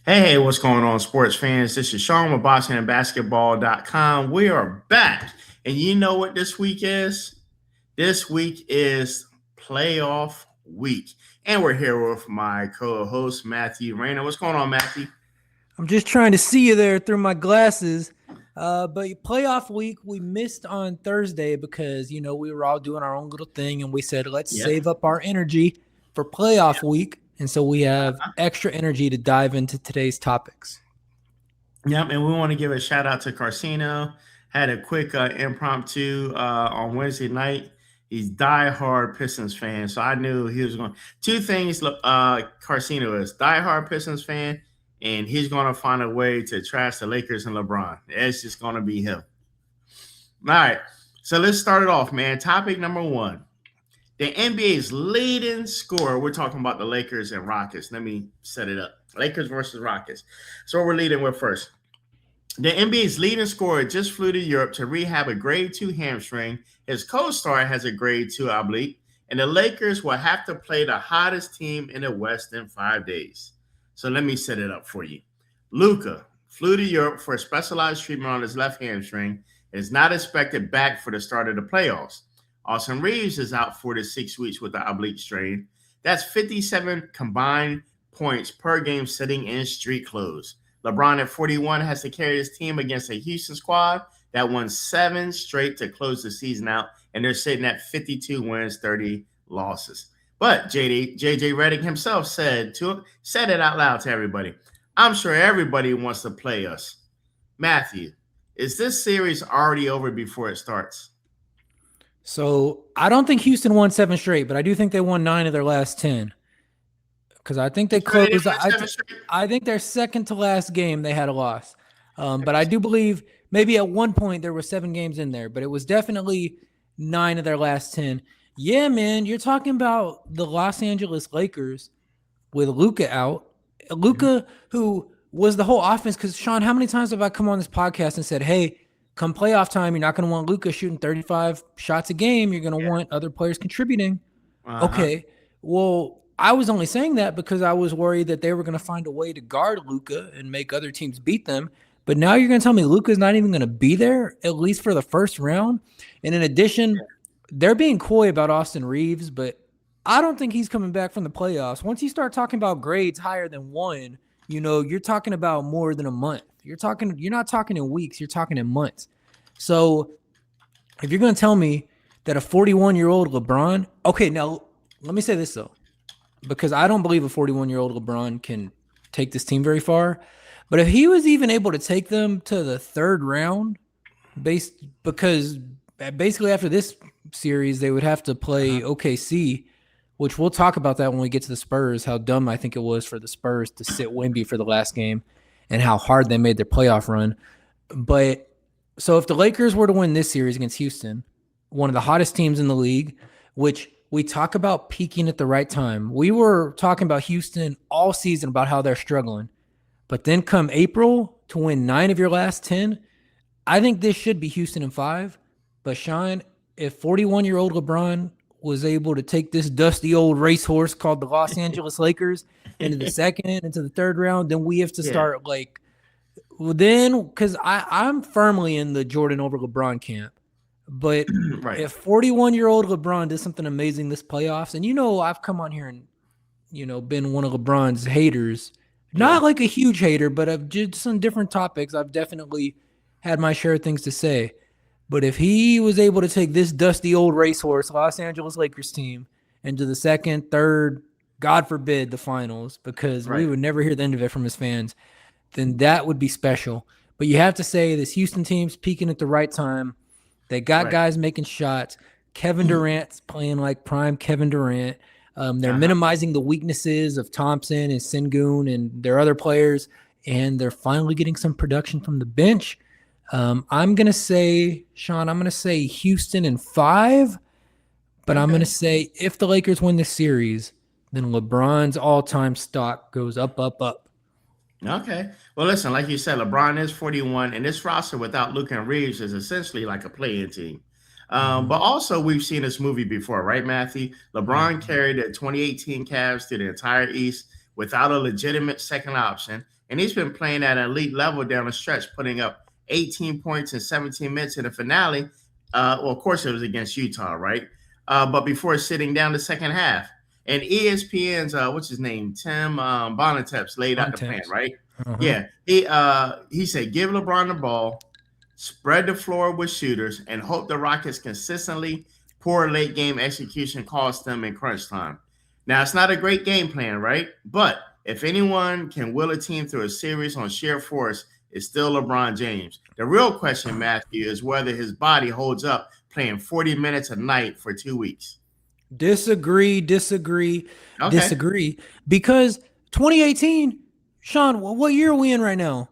Hey, what's going on, sports fans? This is Sean with BoxingandBasketball.com. We are back. And you know what this week is? This week is playoff week. And we're here with my co-host, Matthew Rayner. What's going on, Matthew? I'm just trying to see you there through my glasses. But playoff week, we missed on Thursday because, we were all doing our own little thing. And we said, let's save up our energy for playoff week. And so we have extra energy to dive into today's topics. Yep, and we want to give a shout out to Carcino. Had a quick impromptu on Wednesday night. He's diehard Pistons fan, so I knew he was going. Two things Carcino is diehard Pistons fan, and he's going to find a way to trash the Lakers and LeBron. It's just going to be him. All right, so let's start it off, man. Topic number one. The NBA's leading scorer, we're talking about the Lakers and Rockets. Let me set it up. Lakers versus Rockets. So what we're leading with first. The NBA's leading scorer just flew to Europe to rehab a grade 2 hamstring. His co-star has a grade 2 oblique, and the Lakers will have to play the hottest team in the West in 5 days. So let me set it up for you. Luka flew to Europe for a specialized treatment on his left hamstring and is not expected back for the start of the playoffs. Austin Reeves is out 4 to 6 weeks with the oblique strain. That's 57 combined points per game sitting in street clothes. LeBron at 41 has to carry his team against a Houston squad that won 7 straight to close the season out, and they're sitting at 52 wins, 30 losses. But JJ Redick himself said it out loud to everybody. I'm sure everybody wants to play us. Matthew, is this series already over before it starts? So I don't think Houston won 7 straight, but I do think they won 9 of their last 10. Because I think they closed. I think their second to last game they had a loss. But I do believe maybe at one point there were 7 games in there, but it was definitely 9 of their last 10. Yeah, man, you're talking about the Los Angeles Lakers with Luka out. Luka, who was the whole offense. Because Sean, how many times have I come on this podcast and said, "Hey, come playoff time, you're not going to want Luka shooting 35 shots a game. You're going to want other players contributing." Okay, well, I was only saying that because I was worried that they were going to find a way to guard Luka and make other teams beat them. But now you're going to tell me Luka's not even going to be there, at least for the first round. And in addition, they're being coy about Austin Reeves, but I don't think he's coming back from the playoffs. Once you start talking about grades higher than 1, you're talking about more than a month. You're not talking in weeks, you're talking in months. So if you're going to tell me that a 41-year-old LeBron, okay, now let me say this though, because I don't believe a 41-year-old LeBron can take this team very far. But if he was even able to take them to the 3rd round, because basically after this series, they would have to play OKC, which we'll talk about that when we get to the Spurs, how dumb I think it was for the Spurs to sit Wemby for the last game and how hard they made their playoff run. But so if the Lakers were to win this series against Houston, one of the hottest teams in the league, which we talk about peaking at the right time. We were talking about Houston all season about how they're struggling. But then come April to win 9 of your last 10, I think this should be Houston in 5. But Sean, if 41-year-old LeBron was able to take this dusty old racehorse called the Los Angeles Lakers into the 2nd, into the 3rd round, then we have to start because I'm firmly in the Jordan over LeBron camp. But if 41-year-old LeBron does something amazing this playoffs, and I've come on here and, been one of LeBron's haters, not like a huge hater, but I've just on different topics, I've definitely had my share of things to say. But if he was able to take this dusty old racehorse, Los Angeles Lakers team, into the 2nd, 3rd, God forbid, the finals, because we would never hear the end of it from his fans, then that would be special. But you have to say this Houston team's peaking at the right time. They got guys making shots. Kevin Durant's playing like prime Kevin Durant. They're minimizing the weaknesses of Thompson and Sengun and their other players, and they're finally getting some production from the bench. I'm going to say, Sean, Houston in 5, but I'm going to say if the Lakers win this series, then LeBron's all-time stock goes up, up, up. Okay. Well, listen, like you said, LeBron is 41, and this roster without Luka and Reeves is essentially like a play-in team. But also, we've seen this movie before, right, Matthew? LeBron carried the 2018 Cavs to the entire East without a legitimate second option. and he's been playing at an elite level down the stretch, putting up 18 points in 17 minutes in the finale. Well, of course, it was against Utah, right? But before sitting down the second half. And ESPN's what's his name, Tim Bonatep's laid out the plan, right? Yeah, he said give LeBron the ball, spread the floor with shooters, and hope the Rockets consistently poor late game execution costs them in crunch time. Now it's not a great game plan, right? But if anyone can will a team through a series on sheer force, it's still LeBron James. The real question, Matthew, is whether his body holds up playing 40 minutes a night for 2 weeks. Disagree. Because 2018, Sean, what year are we in right now?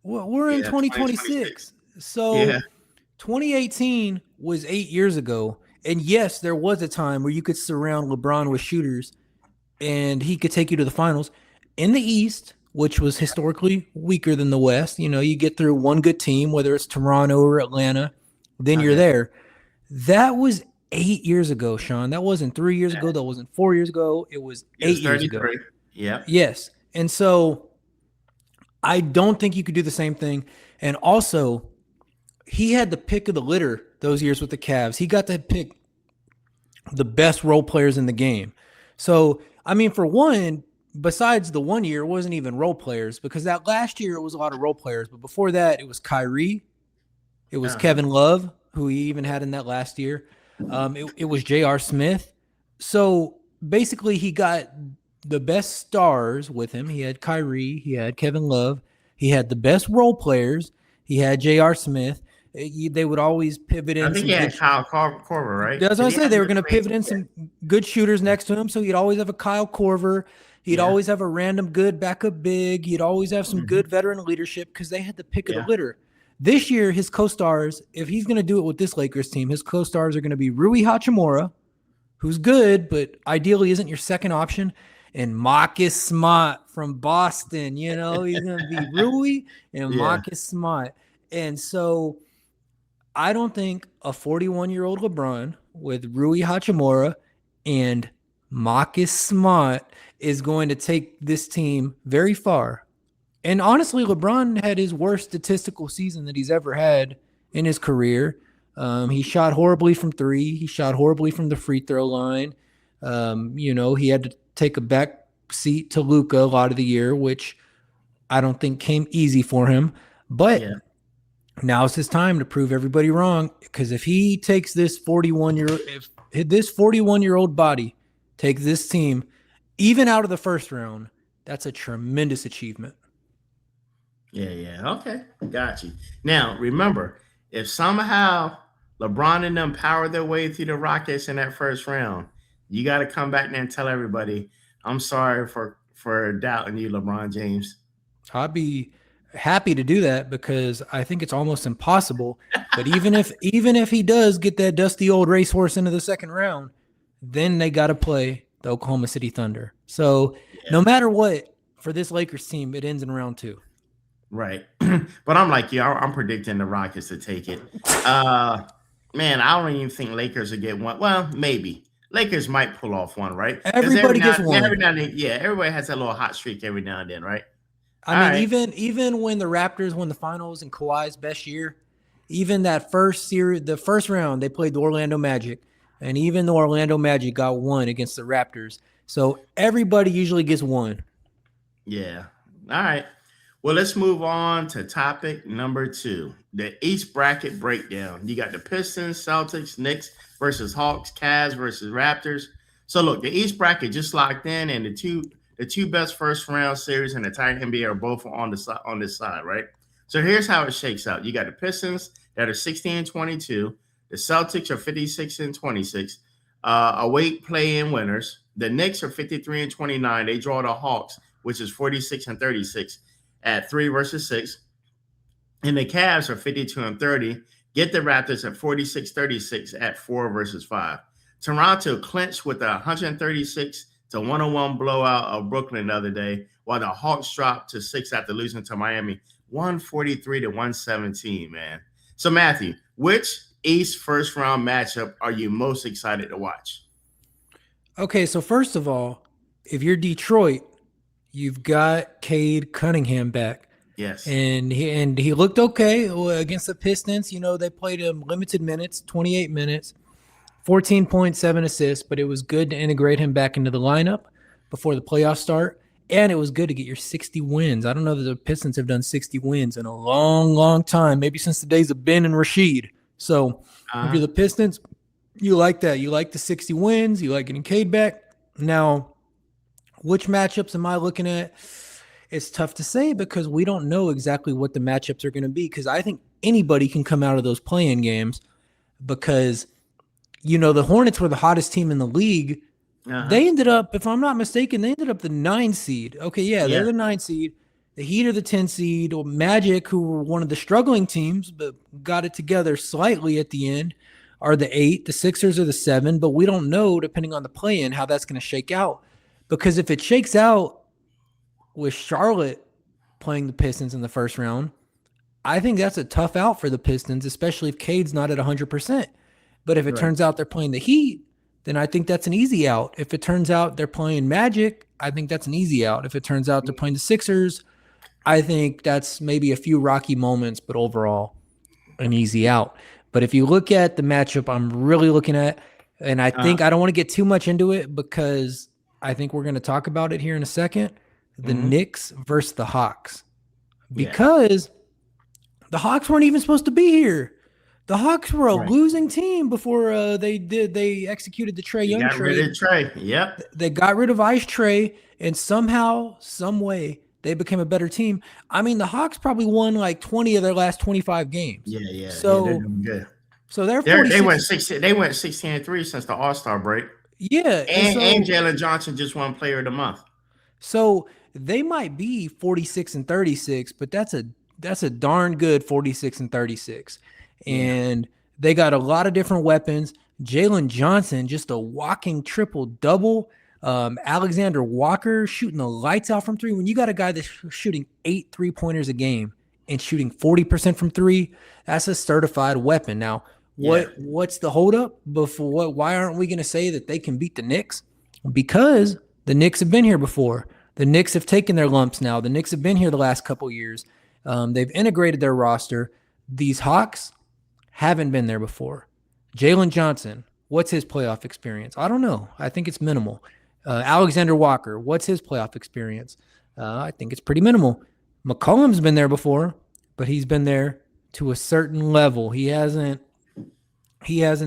We're in 2026. So 2018 was 8 years ago. And yes, there was a time where you could surround LeBron with shooters and he could take you to the finals. In the East, which was historically weaker than the West, you get through one good team, whether it's Toronto or Atlanta, then you're there. That was 8 years ago, Sean. That wasn't 3 years ago. That wasn't 4 years ago. It was 8 years ago. Yeah. Yes. And so I don't think you could do the same thing. And also, he had the pick of the litter those years with the Cavs. He got to pick the best role players in the game. So, I mean, for one, besides the 1 year, it wasn't even role players because that last year it was a lot of role players. But before that, it was Kyrie. It was Kevin Love, who he even had in that last year. It was J.R. Smith. So basically, he got the best stars with him. He had Kyrie. He had Kevin Love. He had the best role players. He had J.R. Smith. They would always pivot in. I think he had Kyle Korver, right? That's what I say. They were going to pivot in some good shooters next to him. So he'd always have a Kyle Korver. He'd always have a random good backup big. He'd always have some good veteran leadership because they had the pick of the litter. This year, his co-stars, if he's going to do it with this Lakers team, his co-stars are going to be Rui Hachimura, who's good, but ideally isn't your second option, and Marcus Smart from Boston. He's going to be Rui and Marcus Smart. And so I don't think a 41-year-old LeBron with Rui Hachimura and Marcus Smart is going to take this team very far. And honestly, LeBron had his worst statistical season that he's ever had in his career. He shot horribly from three. He shot horribly from the free throw line. He had to take a back seat to Luka a lot of the year, which I don't think came easy for him. But now's his time to prove everybody wrong. Because if he takes this 41-year-old body takes this team even out of the first round, that's a tremendous achievement. Yeah. Okay. Got you. Now, remember, if somehow LeBron and them power their way through the Rockets in that first round, you got to come back there and tell everybody, I'm sorry for doubting you, LeBron James. I'd be happy to do that because I think it's almost impossible. But even if he does get that dusty old racehorse into the second round, then they got to play the Oklahoma City Thunder. So no matter what, for this Lakers team, it ends in round 2. Right. But I'm like you. I'm predicting the Rockets to take it. Man, I don't even think Lakers will get one. Well, maybe. Lakers might pull off one, right? Everybody gets one. Everybody has that little hot streak every now and then, right? I mean, even when the Raptors won the finals in Kawhi's best year, even that first series, the first round, they played the Orlando Magic, and even the Orlando Magic got one against the Raptors. So everybody usually gets one. Yeah. All right. Well, let's move on to topic number 2, the East bracket breakdown. You got the Pistons, Celtics, Knicks versus Hawks, Cavs versus Raptors. So look, the East bracket just locked in, and the two best first round series in the entire NBA are both on this side, right? So here's how it shakes out. You got the Pistons that are 16-22. The Celtics are 56-26. Await play-in winners. The Knicks are 53-29. They draw the Hawks, which is 46-36. At 3 versus 6. And the Cavs are 52-30. Get the Raptors at 46-36 at 4 versus 5. Toronto clinched with a 136-101 blowout of Brooklyn the other day, while the Hawks dropped to 6 after losing to Miami 143-117, man. So, Matthew, which East first round matchup are you most excited to watch? Okay, so first of all, if you're Detroit, You've got Cade Cunningham back. Yes. And he looked okay against the Pistons. You know, they played him limited minutes, 28 minutes, 14.7 assists, but it was good to integrate him back into the lineup before the playoffs start. And it was good to get your 60 wins. I don't know that the Pistons have done 60 wins in a long, long time, maybe since the days of Ben and Rashid. So if you're the Pistons, you like that. You like the 60 wins. You like getting Cade back. Now, which matchups am I looking at? It's tough to say because we don't know exactly what the matchups are going to be, because I think anybody can come out of those play-in games because, you know, the Hornets were the hottest team in the league. They ended up, if I'm not mistaken, they ended up the 9 seed. Okay, yeah, they're the 9 seed. The Heat are the 10 seed. Or Magic, who were one of the struggling teams but got it together slightly at the end, are the 8. The Sixers are the 7. But we don't know, depending on the play-in, how that's going to shake out. Because if it shakes out with Charlotte playing the Pistons in the first round, I think that's a tough out for the Pistons, especially if Cade's not at 100%. But if it turns out they're playing the Heat, then I think that's an easy out. If it turns out they're playing Magic, I think that's an easy out. If it turns out they're playing the Sixers, I think that's maybe a few rocky moments, but overall an easy out. But if you look at the matchup I'm really looking at, and I think I don't want to get too much into it because I think we're going to talk about it here in a second, the Knicks versus the Hawks. Because the Hawks weren't even supposed to be here. The Hawks were a losing team before they executed the Trae Young trade. Got rid of Trae. Yep. They got rid of Ice Trae, and somehow, some way, they became a better team. I mean, the Hawks probably won like 20 of their last 25 games. Yeah. So they're doing good. So they're they went 16-3 since the All-Star break. Yeah, and Jalen Johnson just won Player of the Month. So they might be 46-36, but that's a darn good 46-36. And they got a lot of different weapons. Jalen Johnson, just a walking triple-double. Alexander Walker shooting the lights out from 3. When you got a guy that's shooting 8 3-pointers a game and shooting 40% from 3, that's a certified weapon. Now, what's the holdup? Why aren't we going to say that they can beat the Knicks? Because the Knicks have been here before. The Knicks have taken their lumps now. The Knicks have been here the last couple of years. They've integrated their roster. These Hawks haven't been there before. Jalen Johnson, what's his playoff experience? I don't know. I think it's minimal. Alexander Walker, what's his playoff experience? I think it's pretty minimal. McCollum's been there before, but he's been there to a certain level. He hasn't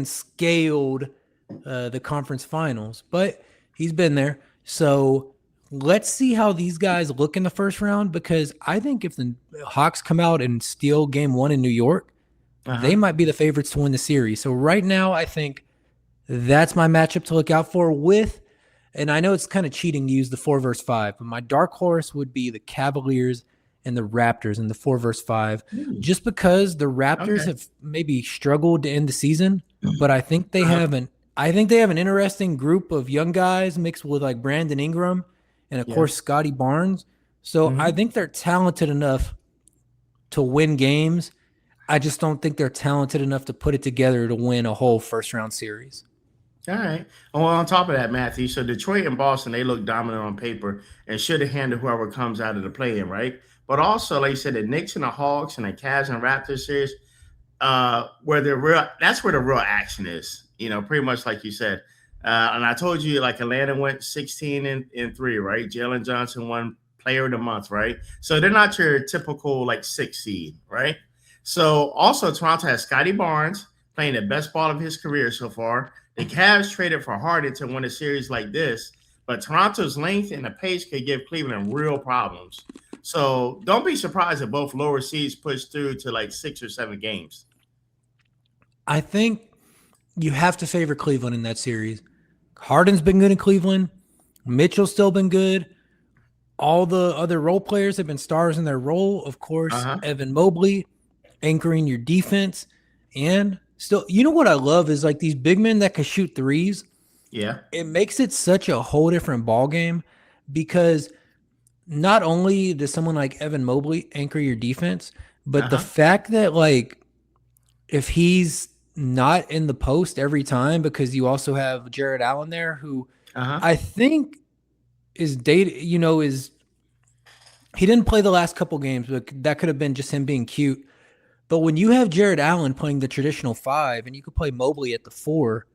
scaled the conference finals, but he's been there. So let's see how these guys look in the first round, because I think if the Hawks come out and steal game 1 in New York, they might be the favorites to win the series. So right now, I think that's my matchup to look out for with, and I know it's kind of cheating to use the 4 versus 5, but my dark horse would be the Cavaliers and the Raptors in the 4 versus 5, just because the Raptors have maybe struggled to end the season, but I think they have an interesting group of young guys mixed with like Brandon Ingram and of course Scotty Barnes. So I think they're talented enough to win games. I just don't think they're talented enough to put it together to win a whole first round series. All right. Well, on top of that, Matthew, so Detroit and Boston, they look dominant on paper and should have handled whoever comes out of the play-in, right? But also, like you said, the Knicks and the Hawks and the Cavs and Raptors series, that's where the real action is. You know, pretty much like you said. And I told you, like Atlanta went 16-3, right? Jalen Johnson won Player of the Month, right? So they're not your typical like 6 seed, right? So also Toronto has Scotty Barnes playing the best ball of his career so far. The Cavs traded for Harden to win a series like this, but Toronto's length and the pace could give Cleveland real problems. So don't be surprised if both lower seeds push through to like 6 or 7 games. I think you have to favor Cleveland in that series. Harden's been good in Cleveland. Mitchell's still been good. All the other role players have been stars in their role. Of course, Evan Mobley anchoring your defense. And still, you know what I love is like these big men that can shoot threes. Yeah. It makes it such a whole different ball game, because not only does someone like Evan Mobley anchor your defense, but the fact that like if he's not in the post every time, because you also have Jared Allen there, who I think is He didn't play the last couple games, but that could have been just him being cute. But when you have Jared Allen playing the traditional 5 and you could play Mobley at the 4,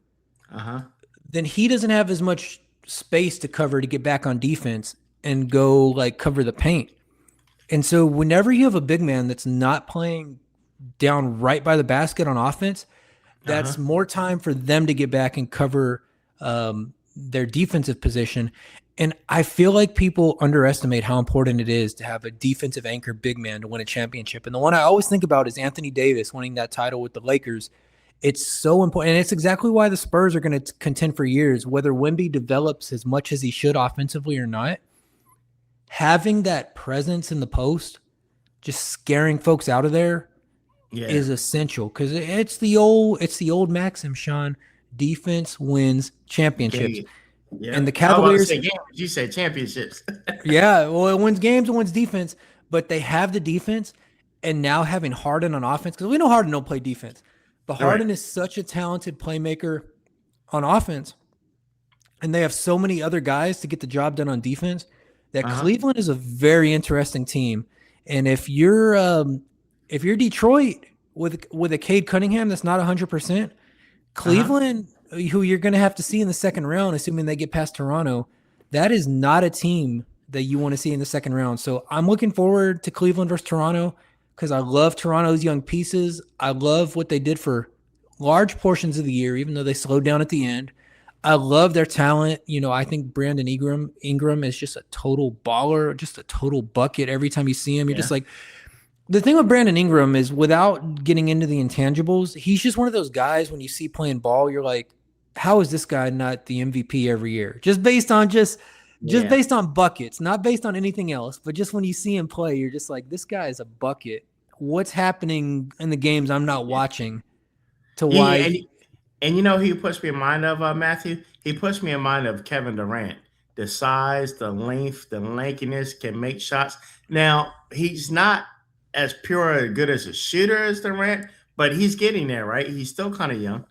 then he doesn't have as much space to cover to get back on defense and go like cover the paint. And so whenever you have a big man that's not playing down right by the basket on offense, that's more time for them to get back and cover their defensive position. And I feel like people underestimate how important it is to have a defensive anchor big man to win a championship. And the one I always think about is Anthony Davis winning that title with the Lakers. It's so important. And it's exactly why the Spurs are going to contend for years, whether Wemby develops as much as he should offensively or not. Having that presence in the post, just scaring folks out of there, is essential, because it's the old maxim, Sean. Defense wins championships. Yeah. And the Cavaliers. You said championships. Yeah, well, it wins games, it wins defense, but they have the defense, and now having Harden on offense, because we know Harden don't play defense, but Harden is such a talented playmaker on offense, and they have so many other guys to get the job done on defense that Cleveland is a very interesting team. And if you're Detroit with a Cade Cunningham that's not 100%, Cleveland, who you're going to have to see in the second round, assuming they get past Toronto, that is not a team that you want to see in the second round. So I'm looking forward to Cleveland versus Toronto because I love Toronto's young pieces. I love what they did for large portions of the year, even though they slowed down at the end. I love their talent. I think Brandon Ingram is just a total baller, just a total bucket. Every time you see him, you're just like, the thing with Brandon Ingram is, without getting into the intangibles, he's just one of those guys when you see playing ball, you're like, how is this guy not the MVP every year? Just based on based on buckets, not based on anything else, but just when you see him play, you're just like, this guy is a bucket. What's happening in the games I'm not watching to why? And who he puts me in mind of, Matthew? He puts me in mind of Kevin Durant. The size, the length, the lankiness, can make shots. Now, he's not as pure and good as a shooter as Durant, but he's getting there, right? He's still kind of young.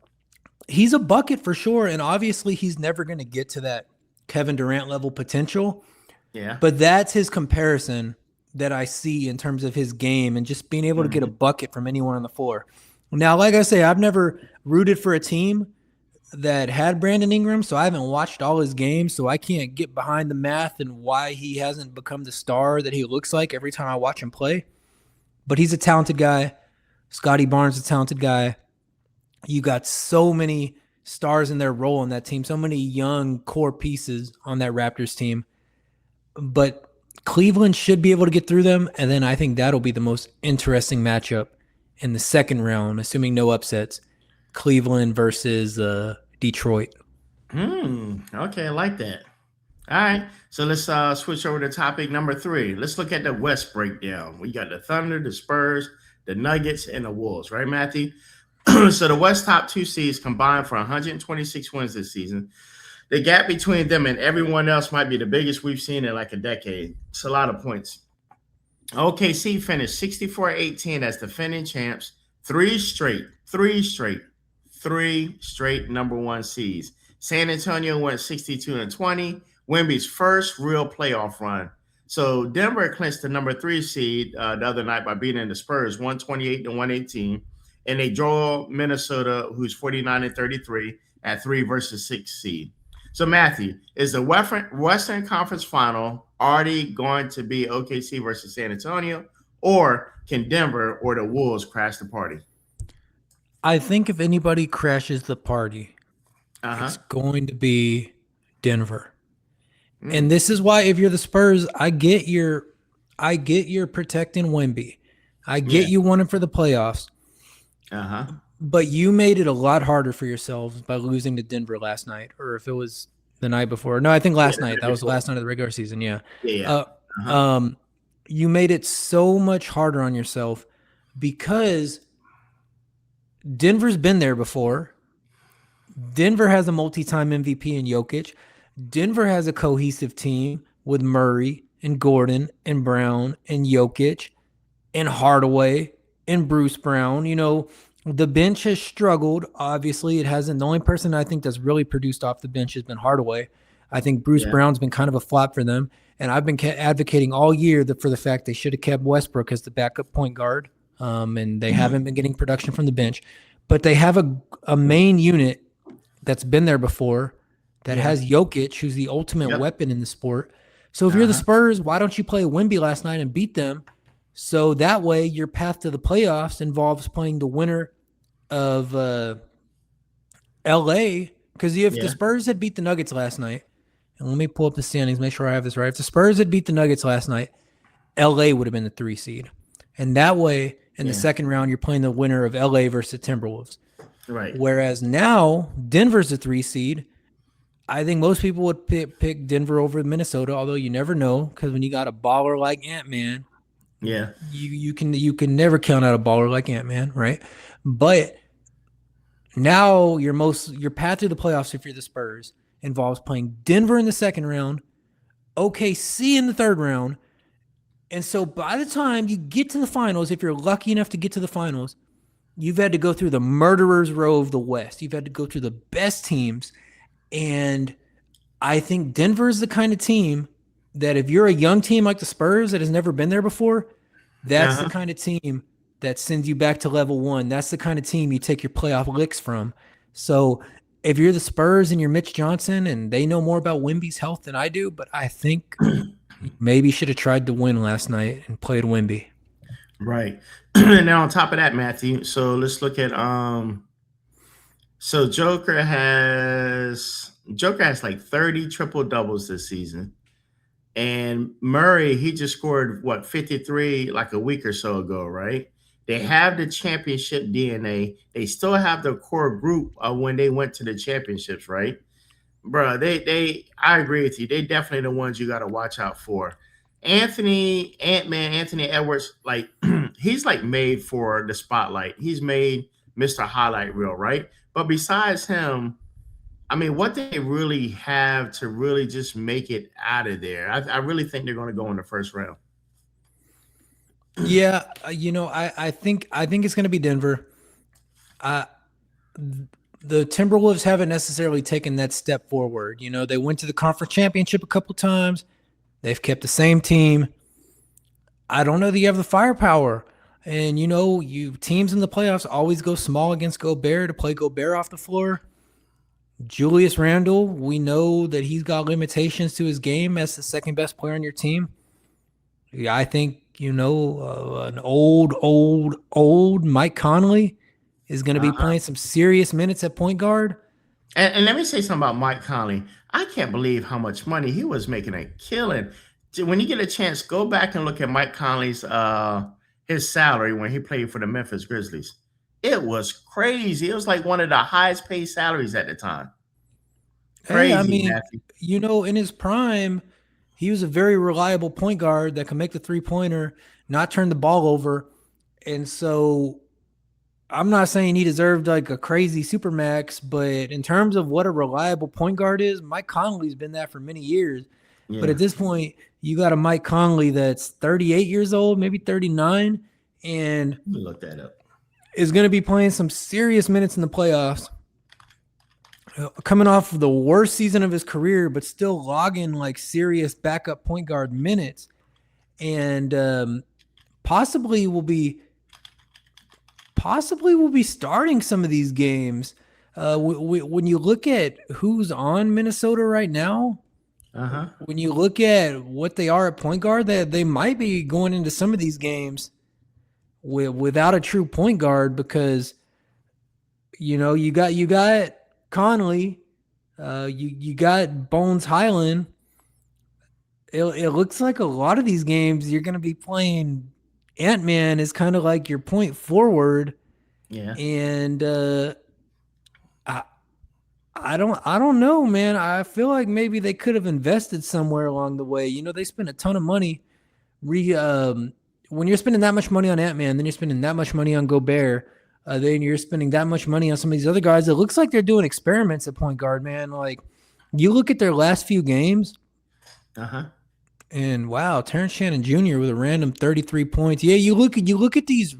He's a bucket for sure, and obviously he's never going to get to that Kevin Durant level potential. Yeah. But that's his comparison that I see in terms of his game and just being able to get a bucket from anyone on the floor. Now, like I say, I've never rooted for a team that had Brandon Ingram, so I haven't watched all his games, so I can't get behind the math and why he hasn't become the star that he looks like every time I watch him play. But he's a talented guy. Scotty Barnes is a talented guy. You got so many stars in their role in that team, so many young core pieces on that Raptors team. But Cleveland should be able to get through them, and then I think that'll be the most interesting matchup in the second round, assuming no upsets. Cleveland versus Detroit. Okay, I like that. All right, so let's switch over to topic number 3. Let's look at the West breakdown. We got the Thunder, the Spurs, the Nuggets, and the Wolves, right, Matthew? So the West top 2 seeds combined for 126 wins this season. The gap between them and everyone else might be the biggest we've seen in like a decade. It's a lot of points. OKC finished 64-18 as defending champs, 3 straight number 1 seeds. San Antonio went 62-20, Wemby's first real playoff run. So Denver clinched the number 3 seed the other night by beating the Spurs 128-118, and they draw Minnesota, who's 49-33 at 3 versus 6 seed. So Matthew, is the Western Conference Final already going to be OKC versus San Antonio, or can Denver or the Wolves crash the party? I think if anybody crashes the party, it's going to be Denver. And this is why, if you're the Spurs, I get you're protecting Wemby. I get you wanting for the playoffs. But you made it a lot harder for yourselves by losing to Denver last night, or if it was the night before. No, I think last night. That was the last night of the regular season. Yeah. You made it so much harder on yourself because Denver's been there before. Denver has a multi-time MVP in Jokic. Denver has a cohesive team with Murray and Gordon and Brown and Jokic and Hardaway and Bruce Brown. The bench has struggled. Obviously, it hasn't. The only person I think that's really produced off the bench has been Hardaway. I think Bruce Brown's been kind of a flop for them. and I've been advocating all year for the fact they should have kept Westbrook as the backup point guard, and they haven't been getting production from the bench. But they have a main unit that's been there before that has Jokic, who's the ultimate weapon in the sport. So if you're the Spurs, why don't you play Wemby last night and beat them? So that way your path to the playoffs involves playing the winner of LA. Because if the Spurs had beat the Nuggets last night, and let me pull up the standings, make sure I have this right. If the Spurs had beat the Nuggets last night, LA would have been the 3 seed. And that way, in the second round, you're playing the winner of LA versus the Timberwolves. Right. Whereas now, Denver's the 3 seed. I think most people would pick Denver over Minnesota, although you never know, because when you got a baller like Ant-Man, you can never count out a baller like Ant-Man, right? But now your path to the playoffs, if you're the Spurs, involves playing Denver in the second round, OKC in the third round. And so by the time you get to the finals, if you're lucky enough to get to the finals, you've had to go through the murderer's row of the West. You've had to go through the best teams. And I think Denver is the kind of team that if you're a young team like the Spurs that has never been there before, that's the kind of team that sends you back to level 1. That's the kind of team you take your playoff licks from. So if you're the Spurs and you're Mitch Johnson, and they know more about Wemby's health than I do, but I think maybe should have tried to win last night and played Wemby. Right. And now on top of that, Matthew, so let's look at so Joker has like 30 triple doubles this season. And Murray, he just scored 53 like a week or so ago, right? They have the championship DNA. They still have the core group when they went to the championships, right? Bro, I agree with you. They definitely the ones you got to watch out for. Anthony Edwards, like he's like made for the spotlight. He's made Mr. Highlight Reel, right? But besides him, I mean, what they really have to really just make it out of there, I really think they're going to go in the first round. Yeah, I think it's going to be Denver. The Timberwolves haven't necessarily taken that step forward. They went to the conference championship a couple times. They've kept the same team. I don't know that you have the firepower. And, teams in the playoffs always go small against Gobert to play Gobert off the floor. Julius Randle, we know that he's got limitations to his game as the second best player on your team. Yeah, I think, an old Mike Conley is going to be playing some serious minutes at point guard. And let me say something about Mike Conley. I can't believe how much money he was making a killing. When you get a chance, go back and look at Mike Conley's his salary when he played for the Memphis Grizzlies. It was crazy. It was like one of the highest paid salaries at the time. Crazy, I mean, Matthew. In his prime, he was a very reliable point guard that can make the three-pointer, not turn the ball over. And so I'm not saying he deserved like a crazy supermax, but in terms of what a reliable point guard is, Mike Conley's been that for many years. Yeah. But at this point, you got a Mike Conley that's 38 years old, maybe 39, and look that up. Is going to be playing some serious minutes in the playoffs. Coming off of the worst season of his career, but still logging like serious backup point guard minutes, and possibly will be starting some of these games. When you look at who's on Minnesota right now, when you look at what they are at point guard, they might be going into some of these games without a true point guard, because you got Conley, you got Bones Highland. It looks like a lot of these games you're going to be playing Ant-Man is kind of like your point forward. Yeah. And I don't know, man. I feel like maybe they could have invested somewhere along the way. They spent a ton of money. When you're spending that much money on Ant-Man, then you're spending that much money on Gobert, then you're spending that much money on some of these other guys. It looks like they're doing experiments at point guard, man. Like, you look at their last few games, and wow, Terrence Shannon Jr. with a random 33 points. Yeah, you look at these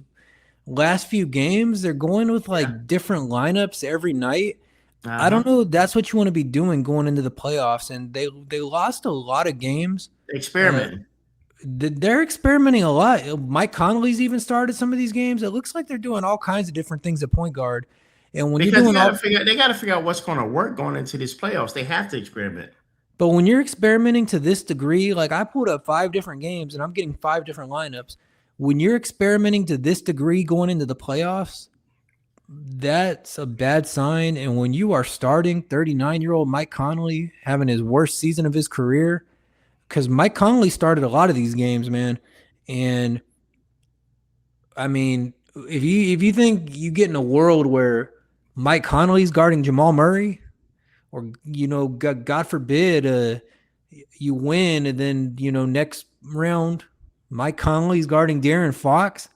last few games, they're going with like different lineups every night. I don't Uh-huh. know. That's what you want to be doing going into the playoffs, and they lost a lot of games. Uh, Experimenting. they're experimenting a lot. Mike Conley's even started some of these games. It looks like they're doing all kinds of different things at point guard. And when you're Because doing all, they gotta figure out what's gonna work going into these playoffs. They have to experiment. but when you're experimenting to this degree, like I pulled up 5 different games and I'm getting 5 different lineups. When you're experimenting to this degree going into the playoffs, that's a bad sign. And when you are starting 39-year-old Mike Conley having his worst season of his career, because Mike Conley started a lot of these games, man. And I mean, if you think you get in a world where Mike Conley's guarding Jamal Murray, or God forbid, you win, and then next round Mike Conley's guarding De'Aaron Fox.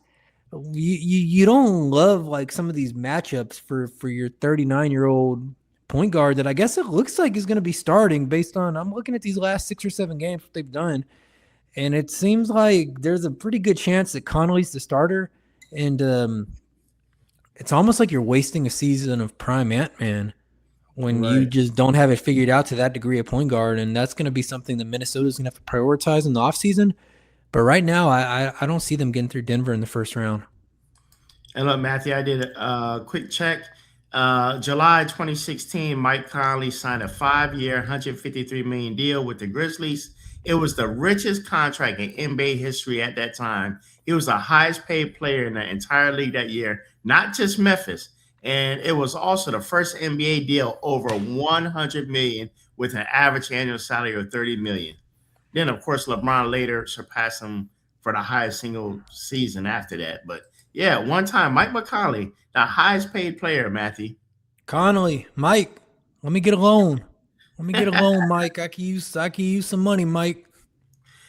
You don't love like some of these matchups for your 39-year-old point guard that I guess it looks like is going to be starting based on I'm looking at these last 6 or 7 games what they've done, and it seems like there's a pretty good chance that Conley's the starter, and it's almost like you're wasting a season of prime Ant-Man when you Right. just don't have it figured out to that degree of point guard, and that's going to be something that Minnesota's going to have to prioritize in the offseason. But right now, I don't see them getting through Denver in the first round. And look, Matthew, I did a quick check. July 2016, Mike Conley signed a 5-year, $153 million deal with the Grizzlies. It was the richest contract in NBA history at that time. He was the highest paid player in the entire league that year, not just Memphis. And it was also the first NBA deal over 100 million with an average annual salary of 30 million. Then, of course, LeBron later surpassed him for the highest single season after that. But yeah, one time, Mike McConley, the highest paid player, Matthew. Conley, Mike, let me get a loan. Let me get a loan, Mike. I can use some money, Mike.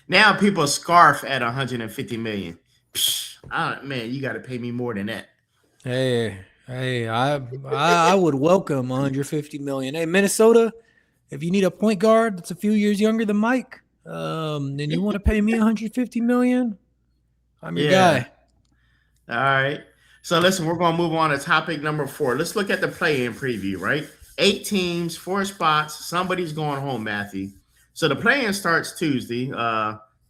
Now people scarf at 150 million. Psh, man, you got to pay me more than that. Hey, I would welcome 150 million. Hey, Minnesota, if you need a point guard that's a few years younger than Mike, and you want to pay me 150 million, I'm your Yeah. guy. All right. So listen, we're going to move on to topic number 4. Let's look at the play-in preview, right? 8 teams, 4 spots. Somebody's going home, Matthew. So the play-in starts Tuesday,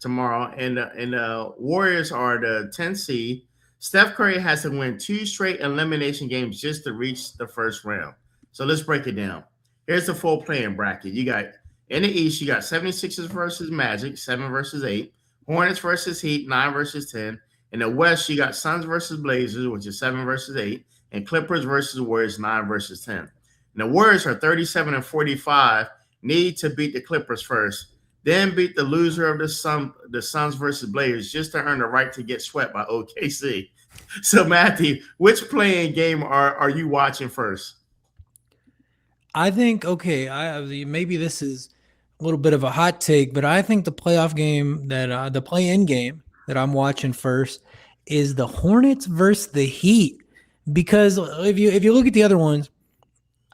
tomorrow, and the Warriors are the 10th seed. Steph Curry has to win 2 straight elimination games just to reach the first round. So let's break it down. Here's the full play-in bracket. You got in the East, you got 76ers versus Magic, 7 versus 8. Hornets versus Heat, 9 versus 10. In the West, you got Suns versus Blazers, which is 7 versus 8, and Clippers versus Warriors, 9 versus 10. And the Warriors are 37 and 45, need to beat the Clippers first, then beat the loser of the Suns versus Blazers just to earn the right to get swept by OKC. So, Matthew, which playing game are you watching first? I think maybe this is a little bit of a hot take, but I think the the play-in game that I'm watching first is the Hornets versus the Heat, because if you look at the other ones,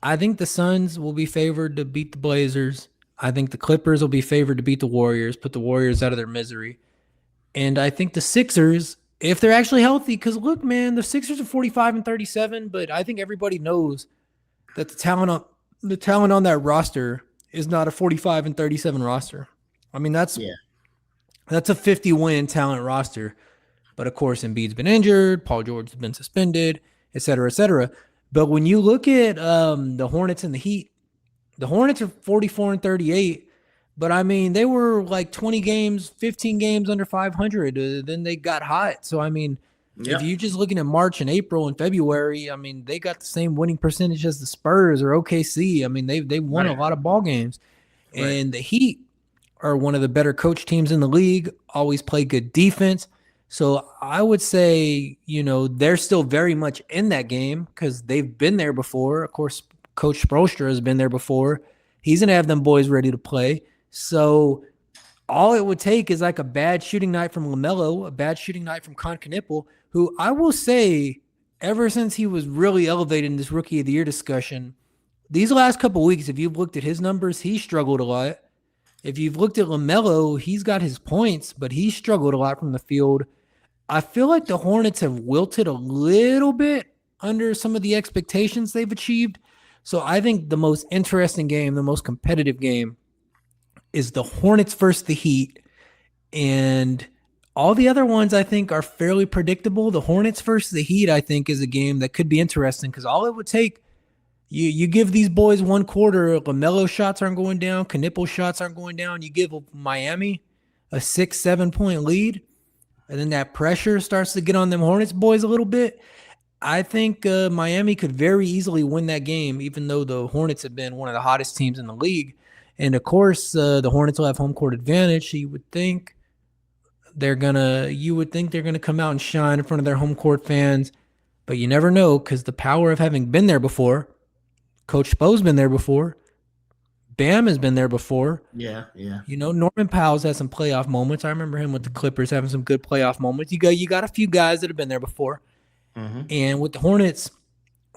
I think the Suns will be favored to beat the Blazers. I think the Clippers will be favored to beat the Warriors, put the Warriors out of their misery. And I think the Sixers, if they're actually healthy, because look, man, the Sixers are 45 and 37, but I think everybody knows that the talent on that roster is not a 45 and 37 roster. I mean, Yeah. that's a 50-win talent roster. But of course, Embiid's been injured, Paul George has been suspended, et cetera, et cetera. But when you look at the Hornets and the Heat, the Hornets are 44 and 38. But I mean, they were like 20 games, 15 games under 500. Then they got hot. So I mean, if Yep. you're just looking at March and April and February, I mean, they got the same winning percentage as the Spurs or OKC. I mean, they won a Right. lot of ball games. Right. And the Heat are one of the better coach teams in the league, always play good defense. So I would say, they're still very much in that game because they've been there before. Of course, Coach Spoelstra has been there before. He's going to have them boys ready to play. So all it would take is like a bad shooting night from LaMelo, a bad shooting night from Con Knipple, who I will say, ever since he was really elevated in this Rookie of the Year discussion, these last couple of weeks, if you've looked at his numbers, he struggled a lot. If you've looked at LaMelo, he's got his points, but he struggled a lot from the field. I feel like the Hornets have wilted a little bit under some of the expectations they've achieved. So I think the most interesting game, the most competitive game, is the Hornets versus the Heat. And all the other ones I think are fairly predictable. The Hornets versus the Heat, I think, is a game that could be interesting because all it would take, you give these boys one quarter, LaMelo shots aren't going down, Knipple shots aren't going down. You give Miami a 6-7 point lead, and then that pressure starts to get on them Hornets boys a little bit. I think Miami could very easily win that game, even though the Hornets have been one of the hottest teams in the league. And of course, the Hornets will have home court advantage. You would think they're gonna come out and shine in front of their home court fans, but you never know because the power of having been there before. Coach Spo's been there before. Bam has been there before. Yeah. Norman Powell's had some playoff moments. I remember him with the Clippers having some good playoff moments. You got a few guys that have been there before. Mm-hmm. And with the Hornets,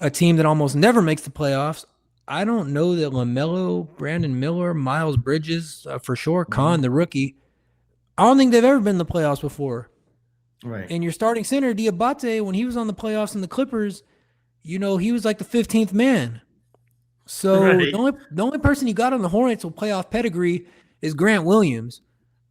a team that almost never makes the playoffs, I don't know that LaMelo, Brandon Miller, Miles Bridges, for sure, Khan, the rookie, I don't think they've ever been in the playoffs before. Right. And your starting center, Diabate, when he was on the playoffs in the Clippers, he was like the 15th man. So the only person you got on the Hornets with playoff pedigree is Grant Williams.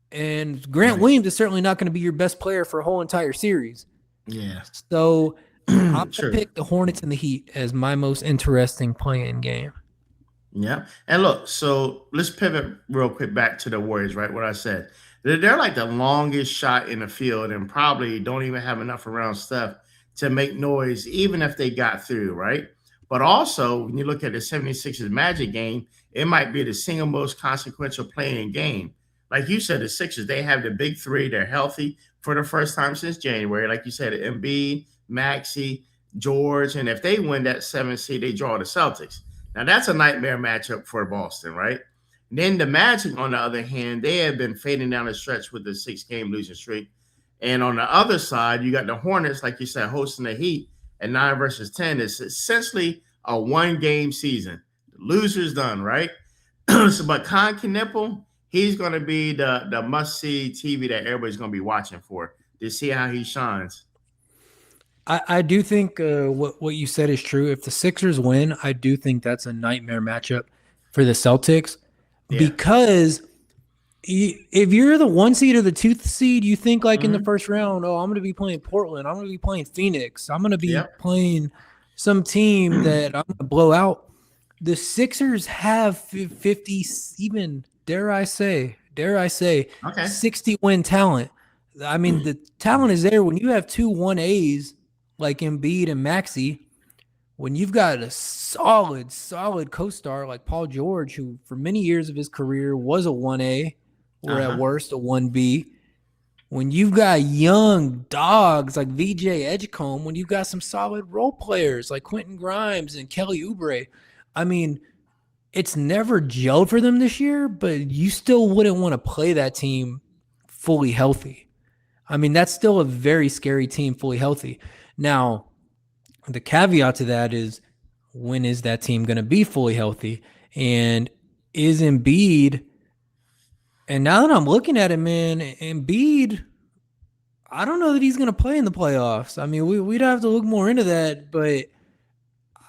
And Grant Williams is certainly not going to be your best player for a whole entire series. Yeah. So I'm going to pick the Hornets and the Heat as my most interesting play-in game. Yeah. And look, so let's pivot real quick back to the Warriors, right? What I said. They're like the longest shot in the field and probably don't even have enough around stuff to make noise, even if they got through, right? But also, when you look at the 76ers Magic game, it might be the single most consequential play-in game. Like you said, the Sixers, they have the big three. They're healthy for the first time since January. Like you said, Embiid, Maxey, George. And if they win that 7th seed, they draw the Celtics. Now, that's a nightmare matchup for Boston, right? And then the Magic, on the other hand, they have been fading down the stretch with the 6-game losing streak. And on the other side, you got the Hornets, like you said, hosting the Heat at 9 versus 10. It's essentially a one-game season. The loser's done, right? But Con Knipple, he's going to be the must-see TV that everybody's going to be watching for to see how he shines. I do think what you said is true. If the Sixers win, I do think that's a nightmare matchup for the Celtics because if you're the 1 seed or the 2 seed, you think like in the first round, I'm going to be playing Portland. I'm going to be playing Phoenix. I'm going to be playing some team that I'm going to blow out. The Sixers have 50, even dare I say, 60-win talent. I mean, the talent is there when you have 2 1As like Embiid and Maxey. When you've got a solid co-star like Paul George, who for many years of his career was a 1A or at worst a 1B. When you've got young dogs like VJ Edgecombe, when you've got some solid role players like Quentin Grimes and Kelly Oubre, I mean, it's never gelled for them this year, but you still wouldn't want to play that team fully healthy. I mean, that's still a very scary team fully healthy. Now, the caveat to that is, when is that team going to be fully healthy? And is Embiid... And now that I'm looking at it, man, Embiid, I don't know that he's going to play in the playoffs. I mean, we'd have to look more into that, but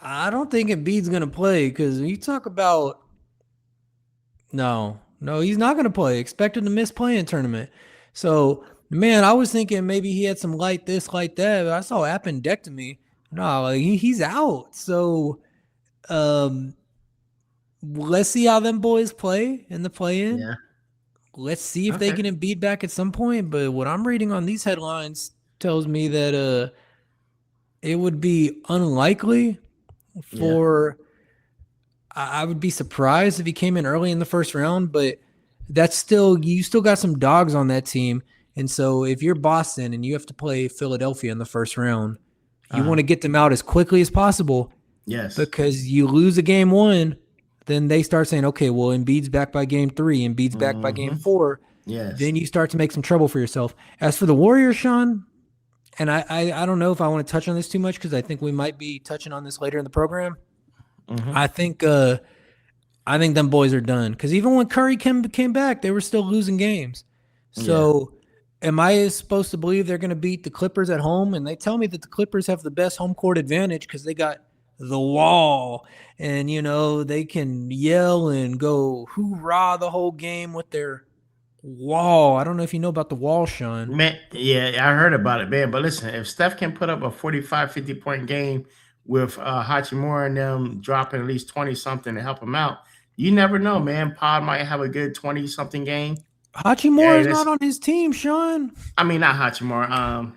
I don't think Embiid's going to play because you talk about no, he's not going to play. Expected to miss play-in tournament. So, man, I was thinking maybe he had some light this, light that. But I saw appendectomy. No, like he's out. So, let's see how them boys play in the play-in. Yeah. Let's see if they get Embiid back at some point. But what I'm reading on these headlines tells me that it would be unlikely for I would be surprised if he came in early in the first round, but that's still, you still got some dogs on that team. And so if you're Boston and you have to play Philadelphia in the first round, you want to get them out as quickly as possible. Yes. Because you lose a game 1, then they start saying, okay, well, Embiid's back by game 3, Embiid's back by game 4. Yes. Then you start to make some trouble for yourself. As for the Warriors, Sean, and I don't know if I want to touch on this too much because I think we might be touching on this later in the program. I think them boys are done because even when Curry came back, they were still losing games. So am I supposed to believe they're going to beat the Clippers at home? And they tell me that the Clippers have the best home court advantage because they got the wall, and they can yell and go hoorah the whole game with their wall. I don't know if you know about the wall, Sean. Man, yeah, I heard about it, man. But listen, if Steph can put up a 45, 50 point game with Hachimura and them dropping at least 20 something to help him out, you never know, man. Pod might have a good 20 something game. Hachimura Yeah, is not that's on his team, Sean. I mean not Hachimura.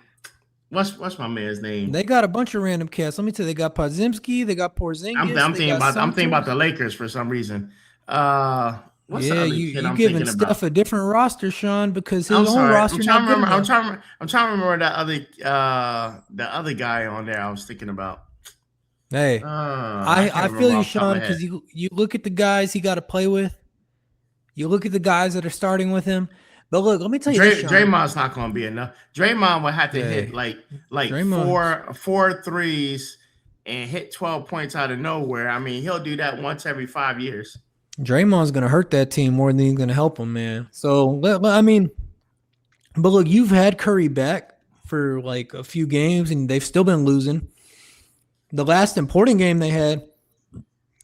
What's my man's name? They got a bunch of random cats. Let me tell you, they got Podzimski, they got Porzingis, I'm they thinking got about the Sumter. Lakers for some reason. What's the Yeah, other you kid you I'm giving thinking Steph about? a different roster, Sean, because I'm his own sorry. roster not good enough. I'm trying to remember that the other guy on there I was thinking about. Hey, I I can't feel remember you, off the top of Sean, my because head. you look at the guys he got to play with. You look at the guys that are starting with him. But look, let me tell you this, Sean. Draymond's not going to be enough. Draymond would have to hit Hey, like Draymond, four threes and hit 12 points out of nowhere. I mean, he'll do that once every 5 years. Draymond's gonna hurt that team more than he's gonna help them, man. So I mean, but look, you've had Curry back for like a few games, and they've still been losing. The last important game they had,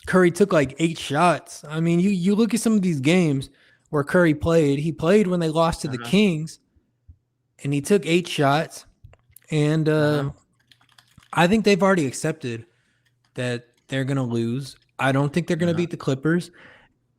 Curry took like 8 shots. I mean, you look at some of these games where Curry played. He played when they lost to the Uh-huh. Kings, and he took 8 shots. And Uh-huh. I think they've already accepted that they're going to lose. I don't think they're going to Uh-huh. beat the Clippers.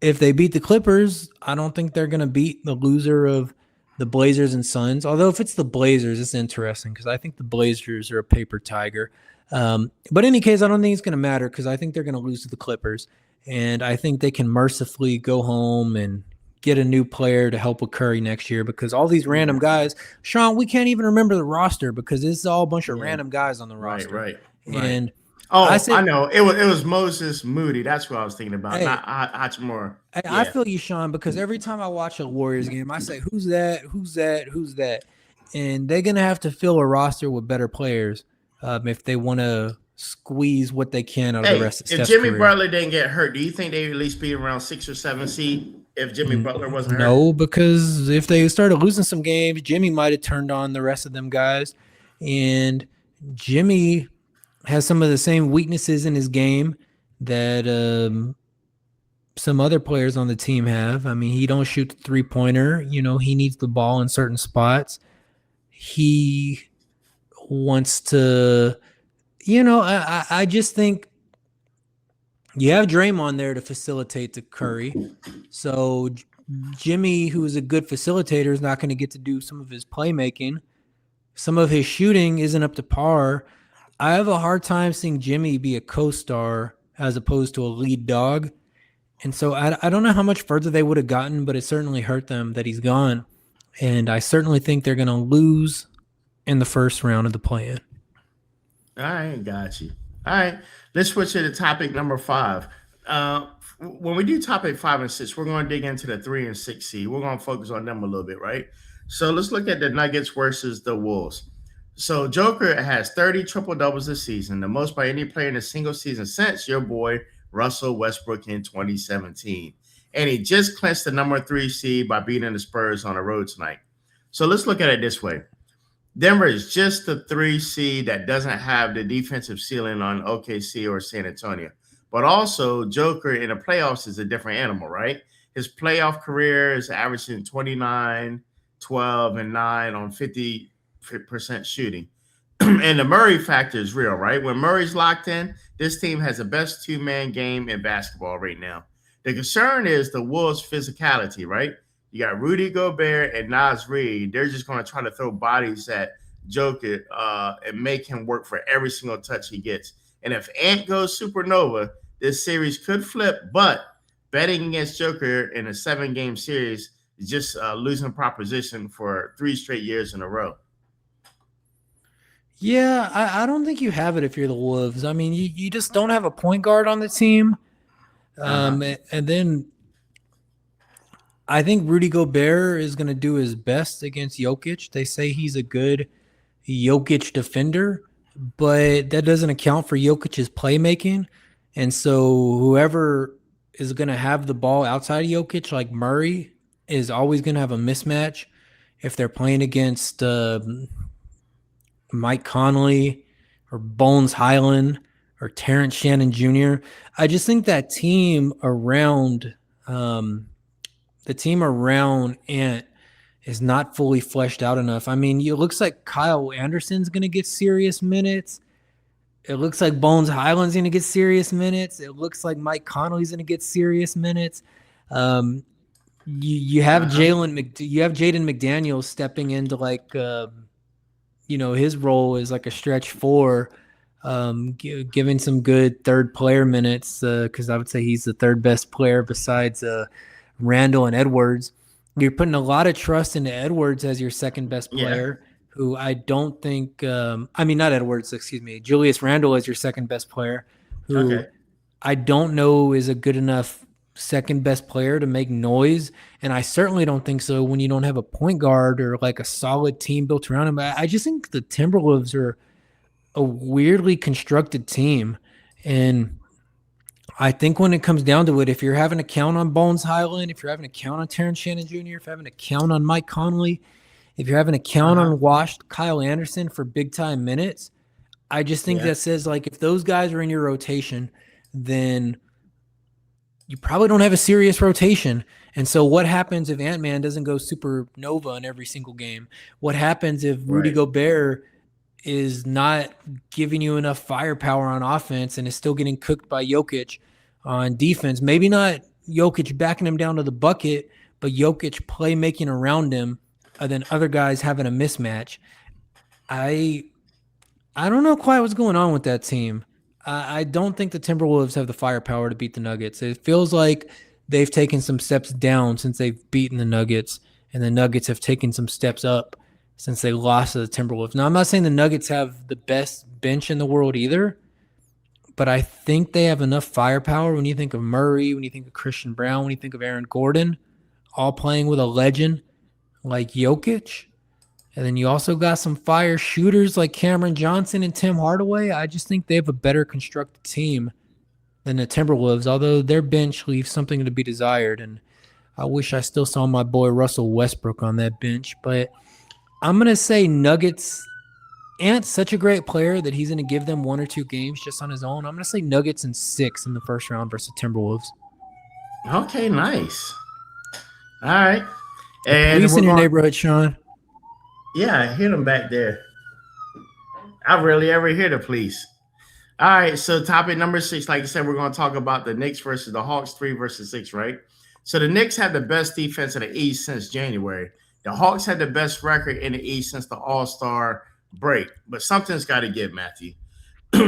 If they beat the Clippers, I don't think they're going to beat the loser of the Blazers and Suns. Although if it's the Blazers, it's interesting because I think the Blazers are a paper tiger. But in any case, I don't think it's going to matter because I think they're going to lose to the Clippers. And I think they can mercifully go home and get a new player to help with Curry next year because all these random guys, Sean, we can't even remember the roster because it's all a bunch of Yeah. random guys on the Right, roster. right, right. And I Oh, I said, know. It was Moses Moody. That's what I was thinking about, hey, not Hachimura. I Yeah. feel you, Sean, because every time I watch a Warriors game, I say, who's that? Who's that? Who's that? And they're going to have to fill a roster with better players if they want to squeeze what they can out of the Hey, rest of if Steph's Jimmy career. Butler didn't get hurt, do you think they'd at least be around 6 or 7 seed if Jimmy Butler wasn't hurt? No, because if they started losing some games, Jimmy might have turned on the rest of them guys. And Jimmy has some of the same weaknesses in his game that some other players on the team have. I mean, he don't shoot the 3-pointer. He needs the ball in certain spots. He wants to, I just think you have Draymond there to facilitate the Curry. So Jimmy, who is a good facilitator, is not going to get to do some of his playmaking. Some of his shooting isn't up to par. I have a hard time seeing Jimmy be a co-star as opposed to a lead dog. And so I don't know how much further they would have gotten, but it certainly hurt them that he's gone. And I certainly think they're going to lose in the first round of the play-in. All right, got you. All right, let's switch to the topic number 5. When we do topic 5 and 6, we're going to dig into the 3 and 6 seed. We're going to focus on them a little bit, right? So let's look at the Nuggets versus the Wolves. So Joker has 30 triple doubles this season, the most by any player in a single season since your boy Russell Westbrook in 2017. And he just clinched the number 3 seed by beating the Spurs on the road tonight. So let's look at it this way. Denver is just the 3 seed that doesn't have the defensive ceiling on OKC or San Antonio. But also, Joker in the playoffs is a different animal, right? His playoff career is averaging 29, 12, and 9 on 50% shooting. And the Murray factor is real, right? When Murray's locked in, this team has the best 2-man game in basketball right now. The concern is the Wolves' physicality, right? You got Rudy Gobert and Naz Reid. They're just going to try to throw bodies at Joker and make him work for every single touch he gets. And if Ant goes supernova, this series could flip. But betting against Joker in a 7-game series is just a losing proposition for 3 straight years in a row. Yeah, I don't think you have it if you're the Wolves. I mean, you just don't have a point guard on the team. And then I think Rudy Gobert is going to do his best against Jokic. They say he's a good Jokic defender, but that doesn't account for Jokic's playmaking. And so whoever is going to have the ball outside of Jokic, like Murray, is always going to have a mismatch if they're playing against Mike Conley or Bones Highland or Terrence Shannon Jr. I just think that the team around Ant is not fully fleshed out enough. I mean, it looks like Kyle Anderson's going to get serious minutes. It looks like Bones Highland's going to get serious minutes. It looks like Mike Conley's going to get serious minutes. You have Jaden McDaniels stepping into his role is like a stretch four, giving some good third player minutes because I would say he's the third best player besides Randall and Edwards. You're putting a lot of trust into Edwards as your second best player, who I don't think not Edwards, excuse me. Julius Randle as your second best player, who I don't know is a good enough second best player to make noise. And I certainly don't think so when you don't have a point guard or like a solid team built around him. I just think the Timberwolves are a weirdly constructed team. And I think when it comes down to it, if you're having to count on Bones Highland, if you're having to count on Terrence Shannon Jr., if you're having to count on Mike Conley, if you're having to count on washed Kyle Anderson for big-time minutes, I just think that says, like, if those guys are in your rotation, then you probably don't have a serious rotation. And so what happens if Ant-Man doesn't go supernova in every single game? What happens if Rudy Gobert is not giving you enough firepower on offense and is still getting cooked by Jokic on defense? Maybe not Jokic backing him down to the bucket, but Jokic playmaking around him, and then other guys having a mismatch. I don't know quite what's going on with that team. I don't think the Timberwolves have the firepower to beat the Nuggets. It feels like they've taken some steps down since they've beaten the Nuggets, and the Nuggets have taken some steps up since they lost to the Timberwolves. Now, I'm not saying the Nuggets have the best bench in the world either, but I think they have enough firepower when you think of Murray, when you think of Christian Brown, when you think of Aaron Gordon, all playing with a legend like Jokic. And then you also got some fire shooters like Cameron Johnson and Tim Hardaway. I just think they have a better constructed team than the Timberwolves, although their bench leaves something to be desired. And I wish I still saw my boy Russell Westbrook on that bench. But I'm going to say Nuggets. Ant's such a great player that he's going to give them one or two games just on his own. I'm going to say Nuggets in 6 in the first round versus Timberwolves. Okay, nice. All right. And police in your neighborhood, Sean. Yeah, I hear them back there. I rarely ever hear the police. All right, so topic number 6, like I said, we're going to talk about the Knicks versus the Hawks, 3 versus 6, right? So the Knicks had the best defense in the East since January. The Hawks had the best record in the East since the All-Star break, but something's got to give, Matthew.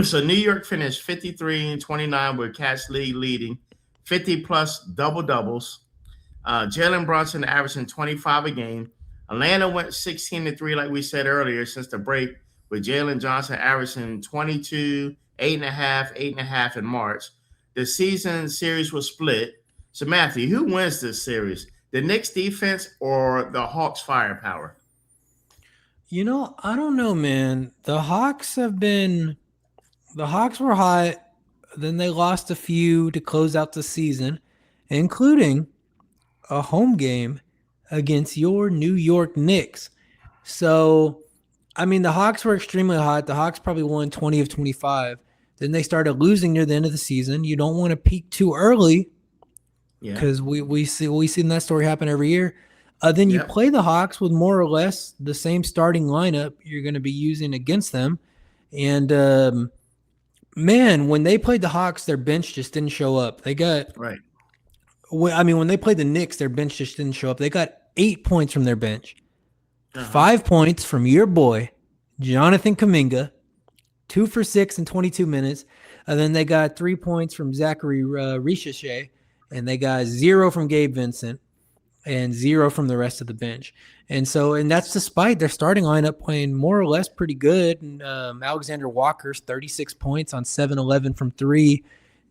So New York finished 53-29 with Cats leading 50-plus double-doubles. Jalen Brunson averaging 25 a game. Atlanta went 16-3, like we said earlier, since the break, with Jalen Johnson averaging 22, 8.5, 8.5 in March. The season series was split. So, Matthew, who wins this series? The Knicks defense or the Hawks firepower? I don't know, man. The Hawks were hot. Then they lost a few to close out the season, including a home game against your New York Knicks. So, I mean, the Hawks were extremely hot. The Hawks probably won 20 of 25. Then they started losing near the end of the season. You don't want to peak too early because we've seen that story happen every year. Then you play the Hawks with more or less the same starting lineup you're going to be using against them. And, man, when they played the Hawks, their bench just didn't show up. They got – right. When they played the Knicks, their bench just didn't show up. They got 8 points from their bench. 5 points from your boy, Jonathan Kuminga, 2 for 6 in 22 minutes. And then they got 3 points from Zachary Ricochet, and they got 0 from Gabe Vincent and 0 from the rest of the bench. And that's despite their starting lineup playing more or less pretty good. And Alexander Walker's 36 points on 7-11 from 3.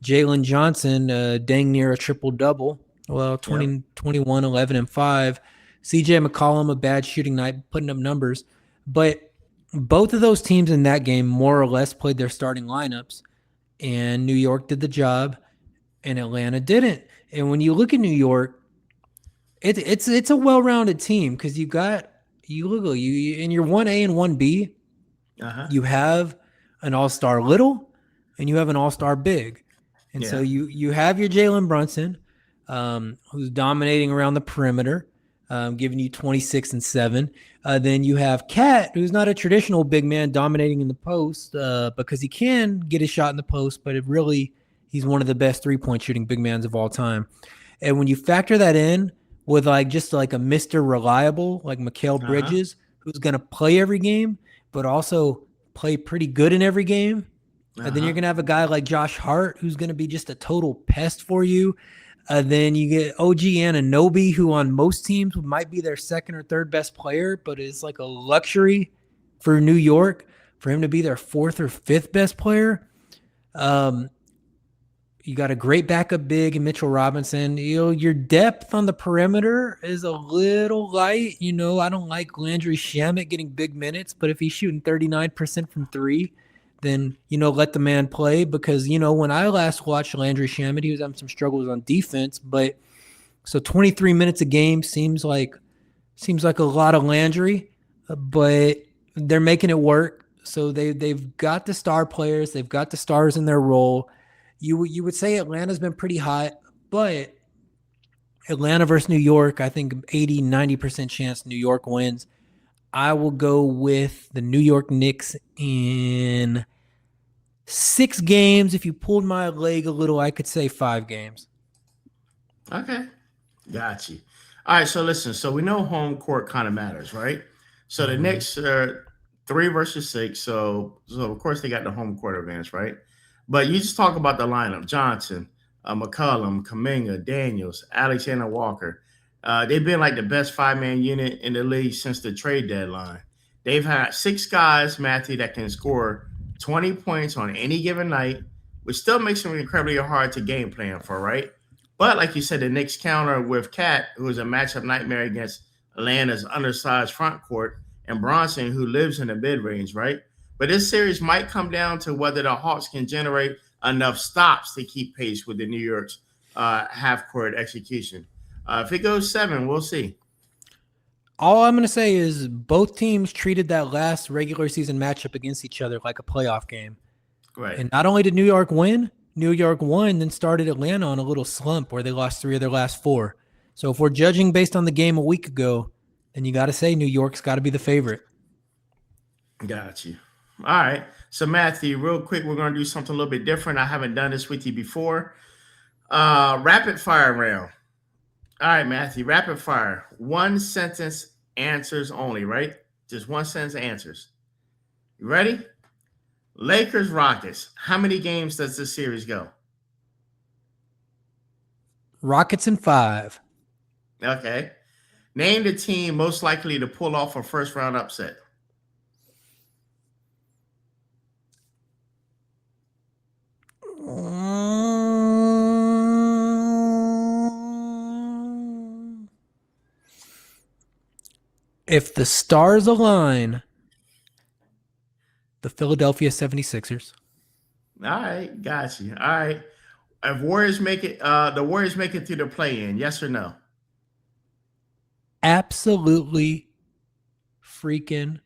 Jalen Johnson, dang near a triple-double. Well, 21, 11, and 5. CJ McCollum, a bad shooting night, putting up numbers. But both of those teams in that game more or less played their starting lineups. And New York did the job, and Atlanta didn't. And when you look at New York, it's a well-rounded team because in your 1A and 1B, you have an all-star Little, and you have an all-star big. And so Yeah. you have your Jalen Brunson, who's dominating around the perimeter, giving you 26 and 7. Then you have Cat, who's not a traditional big man dominating in the post because he can get his shot in the post, but he's one of the best three-point shooting big mans of all time. And when you factor that in with just like a Mr. Reliable, like Mikal Bridges, who's going to play every game, but also play pretty good in every game. And then you're going to have a guy like Josh Hart, who's going to be just a total pest for you. Then you get OG Anunoby, who on most teams might be their second or third best player, but is like a luxury for New York for him to be their fourth or fifth best player. You got a great backup big in Mitchell Robinson. Your depth on the perimeter is a little light. I don't like Landry Shamet getting big minutes, but if he's shooting 39% from three, then, let the man play because, when I last watched Landry Shamet, he was having some struggles on defense, but so 23 minutes a game seems like a lot of Landry, but they're making it work. So they've got the star players. They've got the stars in their role. You would say Atlanta's been pretty hot, but Atlanta versus New York, I think 80, 90% chance New York wins. I will go with the New York Knicks in 6 games. If you pulled my leg a little, I could say 5 games. Okay. Got you. All right. So listen, so we know home court kind of matters, right? So the Knicks are 3 versus 6. So of course they got the home court advantage, right? But you just talk about the lineup: Johnson, McCollum, Kuminga, Daniels, Alexander Walker. They've been like the best 5-man unit in the league since the trade deadline. They've had 6 guys, Matthew, that can score 20 points on any given night, which still makes them incredibly hard to game plan for, right? But like you said, the Knicks counter with Cat, who is a matchup nightmare against Atlanta's undersized front court, and Bronson, who lives in the mid range, right? But this series might come down to whether the Hawks can generate enough stops to keep pace with the New York's half-court execution. If it goes 7, we'll see. All I'm going to say is both teams treated that last regular season matchup against each other like a playoff game. Right. And not only did New York win, New York won, then started Atlanta on a little slump where they lost 3 of their last 4. So if we're judging based on the game a week ago, then you got to say New York's got to be the favorite. Got you. All right. So, Matthew, real quick, we're going to do something a little bit different. I haven't done this with you before. Rapid fire round. All right, Matthew, rapid fire. 1 sentence answers only, right? Just 1 sentence answers. You ready? Lakers, Rockets. How many games does this series go? Rockets in 5. Okay. Name the team most likely to pull off a first round upset. If the stars align, the Philadelphia 76ers. All right, got you. All right. If Warriors make it, the Warriors make it through the play-in, yes or no? Absolutely freaking.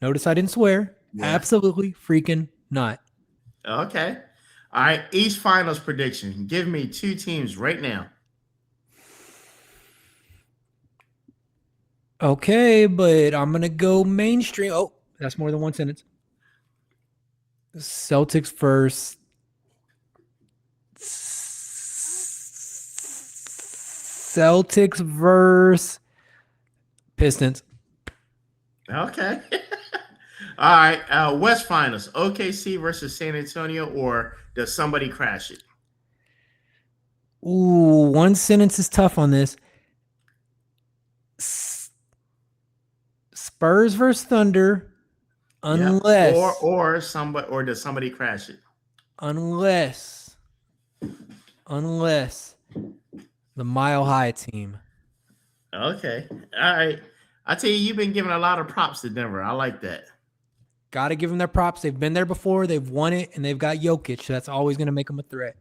Notice I didn't swear. Yeah. Absolutely freaking not. Okay. All right. East Finals prediction. Give me 2 teams right now. Okay, but I'm going to go mainstream. Oh, that's more than 1 sentence. Celtics first. Celtics versus Pistons. Okay. All right. West Finals. OKC versus San Antonio, or does somebody crash it? Ooh, 1 sentence is tough on this. Spurs versus Thunder, unless or somebody, or does somebody crash it? Unless the Mile High team. Okay. All right. I tell you, you've been giving a lot of props to Denver. I like that. Got to give them their props. They've been there before. They've won it, and they've got Jokic. So that's always going to make them a threat.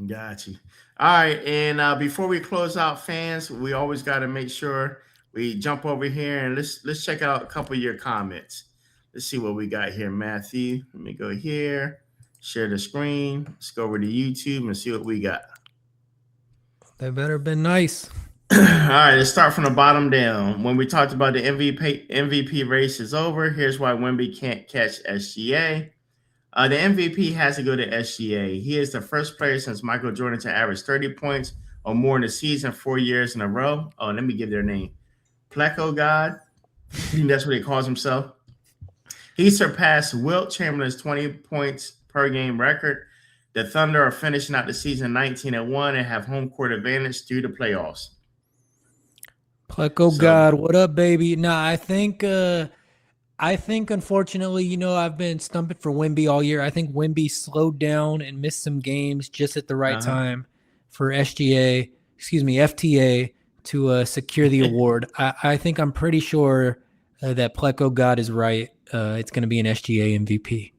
Got you. All right. And before we close out, fans, we always got to make sure we jump over here and let's check out a couple of your comments. Let's see what we got here, Matthew. Let me go here. Share the screen. Let's go over to YouTube and see what we got. They better have been nice. All right, let's start from the bottom down. When we talked about the MVP race is over, here's why Wemby can't catch SGA. The MVP has to go to SGA. He is the first player since Michael Jordan to average 30 points or more in a season 4 years in a row. Oh, let me give their name. Pleco God. That's what he calls himself. He surpassed Wilt Chamberlain's 20 points per game record. The Thunder are finishing out the season 19-1 and have home court advantage through the playoffs. Pleco God, what up, baby? Nah, I think unfortunately, I've been stumping for Wemby all year. I think Wemby slowed down and missed some games just at the right time for FTA to secure the award. I think I'm pretty sure that Pleco God is right. It's going to be an SGA MVP.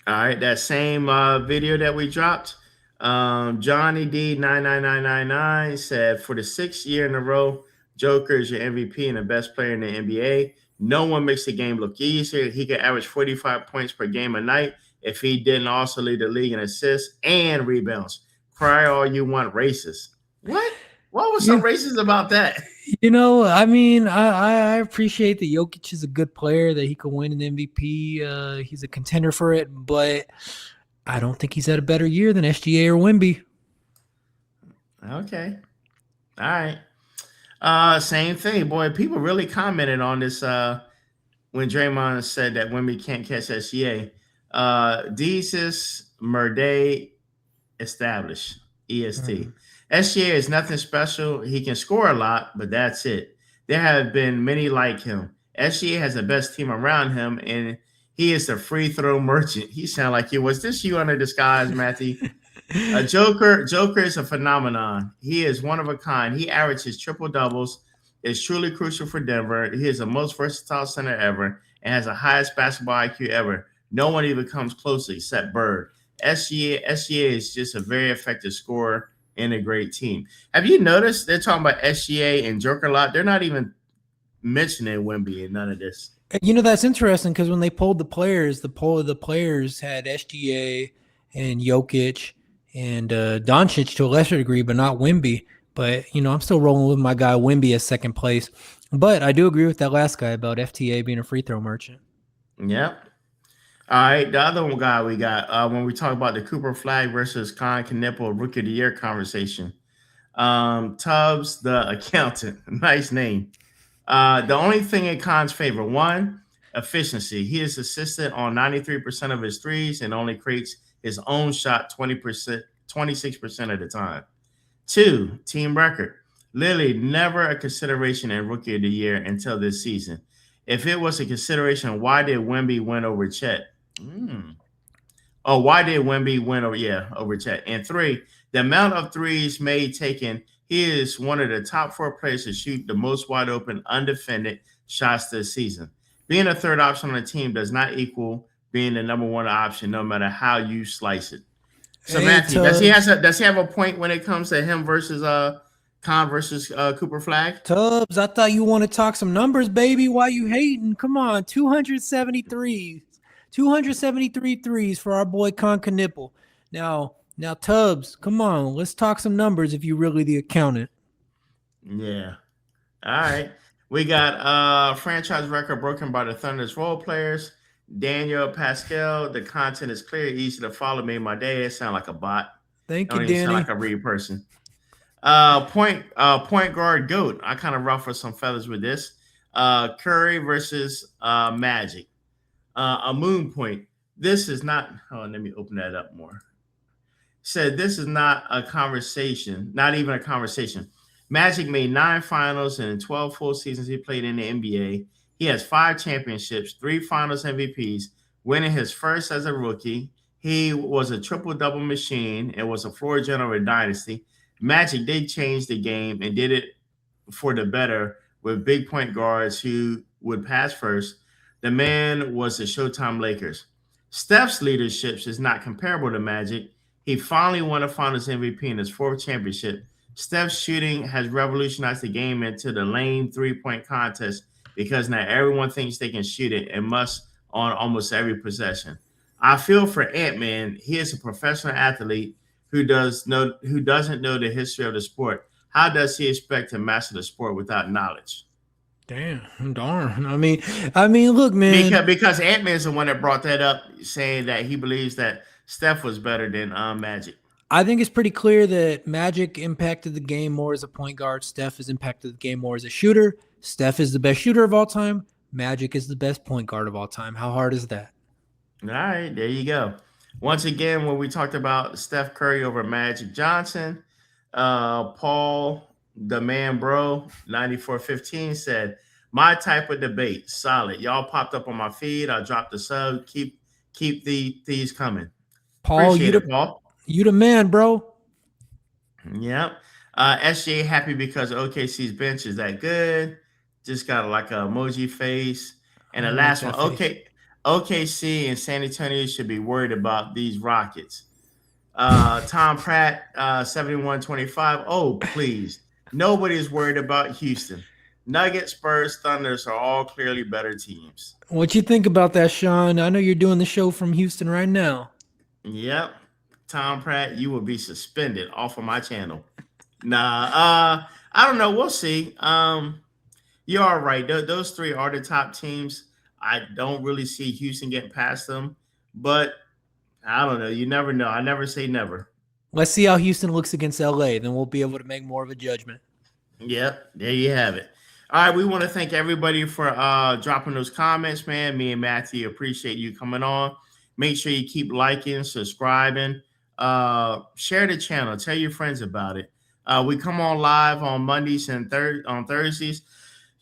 All right, that same video that we dropped, Johnny D99999 said, for the 6th year in a row, Joker is your MVP and the best player in the NBA. No one makes the game look easier. He could average 45 points per game a night if he didn't also lead the league in assists and rebounds. Cry all you want, racist. What? What was so racist about that? I appreciate that Jokic is a good player, that he could win an MVP. He's a contender for it, but I don't think he's had a better year than SGA or Wemby. Okay. All right. Same thing, boy. People really commented on this when Draymond said that Wemby can't catch SGA. Desus Murday established EST. SGA is nothing special. He can score a lot, but that's it. There have been many like him. SGA has the best team around him, and he is the free throw merchant. He sounded like you. Was this you under disguise, Matthew? Joker is a phenomenon. He is one of a kind. He averages triple doubles. Is truly crucial for Denver. He is the most versatile center ever and has the highest basketball IQ ever. No one even comes close except Bird. SGA is just a very effective scorer and a great team. Have you noticed they're talking about SGA and Joker a lot? They're not even mentioning Wemby in none of this. That's interesting because when they polled the players, the poll of the players had SGA and Jokic and Doncic to a lesser degree, but not Wemby. But, I'm still rolling with my guy Wemby as second place. But I do agree with that last guy about FTA being a free throw merchant. Yep. All right, the other one guy we got when we talk about the Cooper Flag versus Con Knipple Rookie of the Year conversation. Tubbs, the accountant, nice name. The only thing in Con's favor, one, efficiency. He is assisted on 93% of his threes and only creates his own shot 26% of the time. 2, team record. Literally never a consideration in Rookie of the Year until this season. If it was a consideration, why did Wemby win over Chet? Oh, why did Wemby win over Chet? And 3, the amount of threes made taken. He is one of the top 4 players to shoot the most wide open, undefended shots this season. Being a third option on a team does not equal being the number 1 option, no matter how you slice it. So Matthew, does he have a point when it comes to him versus Con versus Cooper Flag? Tubbs, I thought you want to talk some numbers, baby. Why you hating? Come on, 273 threes for our boy Con Knipple. Now Tubbs, come on, let's talk some numbers if you really the accountant. Yeah. All right. We got franchise record broken by the Thunder's role players. Daniel Pascal, the content is clear, easy to follow. Made my day. It sound like a bot. Thank you, Danny. Sound like a real person. Point guard GOAT. I kind of ruffled some feathers with this. Curry versus Magic. A moon point. This is not. Oh, let me open that up more. Said this is not a conversation. Not even a conversation. Magic made 9 finals and 12 full seasons he played in the NBA. He has 5 championships, 3 finals MVPs, winning his first as a rookie. He was a triple-double machine and was a floor general of Dynasty. Magic did change the game and did it for the better with big point guards who would pass first. The man was the Showtime Lakers. Steph's leadership is not comparable to Magic. He finally won a finals MVP in his 4th championship. Steph's shooting has revolutionized the game into the lane 3-point contest because now everyone thinks they can shoot it and must on almost every possession. I feel for Ant-Man. He is a professional athlete who doesn't know the history of the sport. How does he expect to master the sport without knowledge? Damn, darn. I mean, look, man. Because Ant-Man is the one that brought that up, saying that he believes that Steph was better than Magic. I think it's pretty clear that Magic impacted the game more as a point guard. Steph has impacted the game more as a shooter. Steph is the best shooter of all time. Magic is the best point guard of all time. How hard is that? All right, there you go. Once again, when we talked about Steph Curry over Magic Johnson, Paul the man bro 9415 said, "My type of debate, solid. Y'all popped up on my feed. I dropped the sub. Keep these coming. Paul, Appreciate it, Paul. you the man, bro. Yep. SJ happy because OKC's bench is that good. Just got like a emoji face. I And the don't like last one, that face. OKC and San Antonio should be worried about these Rockets. Tom Pratt, 7125. Oh, please. Nobody's worried about Houston. Nuggets, Spurs, Thunders are all clearly better teams. What you think about that, Sean? I know you're doing the show from Houston right now. Yep. Tom Pratt, you will be suspended off of my channel. Nah, I don't know. We'll see. You're all right. Those three are the top teams. I don't really see Houston getting past them, but I don't know. You never know. I never say never. Let's see how Houston looks against LA. Then we'll be able to make more of a judgment. Yep, there you have it. All right, we want to thank everybody for dropping those comments, man. Me and Matthew appreciate you coming on. Make sure you keep liking, subscribing, share the channel, tell your friends about it. We come on live on Mondays and on Thursdays.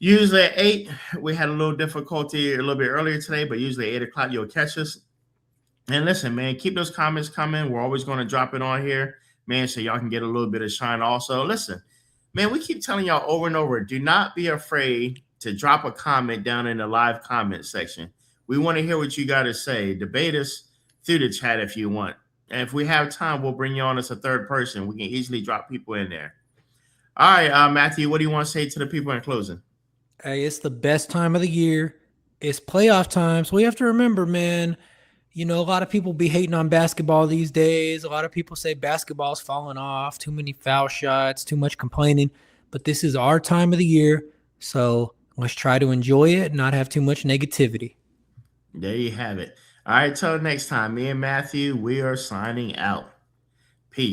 Usually at 8. We had a little difficulty a little bit earlier today, but usually at 8 o'clock you'll catch us. And listen, man, keep those comments coming. We're always going to drop it on here, man, so y'all can get a little bit of shine also. Listen, man, we keep telling y'all over and over, do not be afraid to drop a comment down in the live comment section. We want to hear what you got to say. Debate us through the chat if you want. And if we have time, we'll bring you on as a third person. We can easily drop people in there. All right, Matthew, what do you want to say to the people in closing? Hey, it's the best time of the year. It's playoff time. So we have to remember, man, a lot of people be hating on basketball these days. A lot of people say basketball's falling off, too many foul shots, too much complaining. But this is our time of the year. So let's try to enjoy it and not have too much negativity. There you have it. All right, till next time, me and Matthew, we are signing out. Peace.